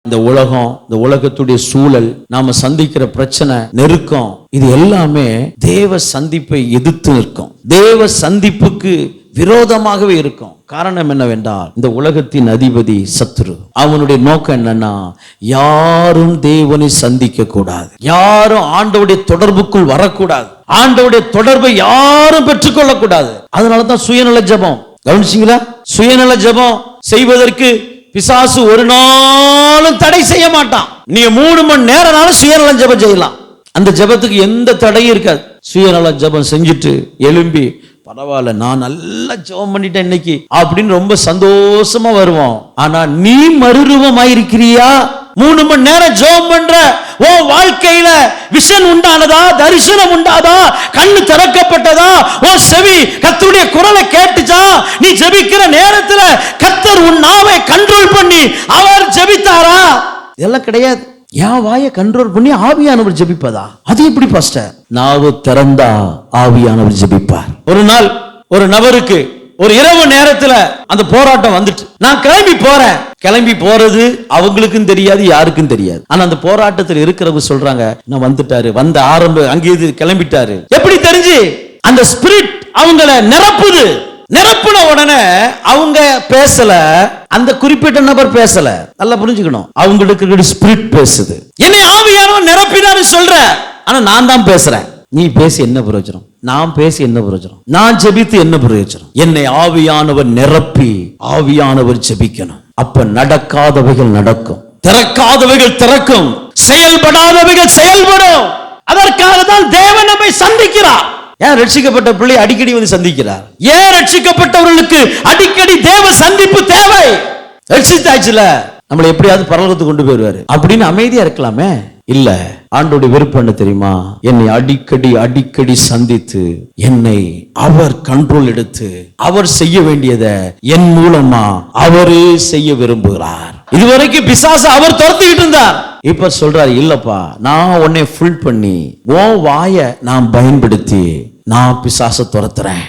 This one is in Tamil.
இந்த உலகம், இந்த உலகத்துடைய சூழல், நாம சந்திக்கிற பிரச்சனை, நெருக்கம், இது எல்லாமே தேவ சந்திப்பை எதிர்த்து நிற்கும். தேவ சந்திப்புக்கு விரோதமாகவே இருக்கும். காரணம் என்னவென்றால், இந்த உலகத்தின் அதிபதி சத்துரு. அவனுடைய நோக்கம் என்னன்னா, யாரும் தேவனை சந்திக்க கூடாது, யாரும் ஆண்டவருடைய தொடர்புக்குள் வரக்கூடாது, ஆண்டவருடைய தொடர்பை யாரும் பெற்றுக்கொள்ள கூடாது. அதனாலதான் சுயநல ஜெபம். கவனிச்சீங்களா? சுயநல ஜெபம் செய்வதற்கு பிசாசு ஒரு நாளும் தடை செய்ய மாட்டான். நீங்க 3 மணி நேரம் சுயநல ஜெபம் செய்யலாம், அந்த ஜெபத்துக்கு எந்த தடையும் இருக்காது. சுயநல ஜெபம் செஞ்சுட்டு எழும்பி, பரவாயில்ல நான் நல்லா ஜெபம் பண்ணிட்டேன் இன்னைக்கு அப்படின்னு ரொம்ப சந்தோஷமா வருவோம். ஆனா நீ மறுரூபமாயிருக்கிறியா? 3 மணி நேரம் ஜெபம் பண்ற ஓ வாழ்க்கையில விஷன் உண்டானதா? தரிசனம் உண்டாதா? கண்ணு திறக்கப்பட்டதா? ஓ செவி கர்த்தருடைய குரலை கேட்டுச்சா? நீ ஜெபிக்கிற நேரத்துல கர்த்தர் உன் நாவை கண்ட்ரோல் பண்ணி அவர் ஜெபித்தாரா? இதெல்லாம் கிடையாது. என் வாயை கண்ட்ரோல் பண்ணி ஆவியானவர் ஜெபிப்பதா? அது எப்படி பாஸ்டர்? நாவு திறந்தா ஆவியானவர் ஜெபிப்பார். ஒரு நாள் ஒரு நபருக்கு ஒரு இரவு நேரத்துல அந்த போராட்டம் வந்துட்டு, நான் கிளம்பி போறேன். கிளம்பி போறது அவங்களுக்கும் தெரியாது, யாருக்கும் தெரியாது. ஆனா அந்த போராட்டத்தில் இருக்கிறவங்க சொல்றாங்க, நான் வந்துட்டாரு, வந்த அங்கேயே கிளம்பிட்டாரு. எப்படி தெரிஞ்சு? அந்த ஸ்பிரிட் அவங்கள நிரப்புது. நிரப்புன உடனே அவங்க பேசல, அந்த குறிப்பிட்ட நபர் பேசல. நல்லா புரிஞ்சுக்கணும், அவங்களுக்கு ஸ்பிரிட் பேசுது. என்னை ஆவியானவர் நிரப்பினாரு சொல்ற, ஆனா நான் தான் பேசுறேன். நீ பேசி என்ன பிரயோஜனம்? நான் பேசி என்ன பிரயோஜனம்? நான் ஜெபித்து என்ன பிரயோஜனம்? என்னை ஆவியானவர் நிரப்பி ஆவியானவர் ஜெபிக்கணும். அப்ப நடக்காதவைகள் நடக்கும், திறக்காதவைகள் திறக்கும், செயல்படாதவைகள் செயல்படும். அதற்காக தான் தேவன் நம்மை சந்திக்கிறார். ஏன் ரட்சிக்கப்பட்ட பிள்ளை அடிக்கடி வந்து சந்திக்கிறார்? ஏன் ரட்சிக்கப்பட்டவர்களுக்கு அடிக்கடி தேவ சந்திப்பு தேவை? ரட்சித்தாச்சுல நம்மளை எப்படியாவது பரலோகத்துக்கு கொண்டு போயிருவாரு அப்படின்னு அமைதியா இருக்கலாமே. இல்ல, ஆண்டோட விருப்பம் என்ன தெரியுமா? என்னை அடிக்கடி அடிக்கடி சந்தித்து என்னை அவர் கண்ட்ரோல் எடுத்து அவர் செய்ய வேண்டியதை என் மூலமா அவரே செய்ய விரும்புகிறார். இதுவரைக்கும் பிசாசு அவர் துரத்திக்கிட்டு இருந்தார். இப்ப சொல்றாரு, இல்லப்பா நான் உன்னை ஃபுல் பண்ணி உன் வாயை நான் பயன்படுத்தி நான் பிசாசை துரத்துறேன்.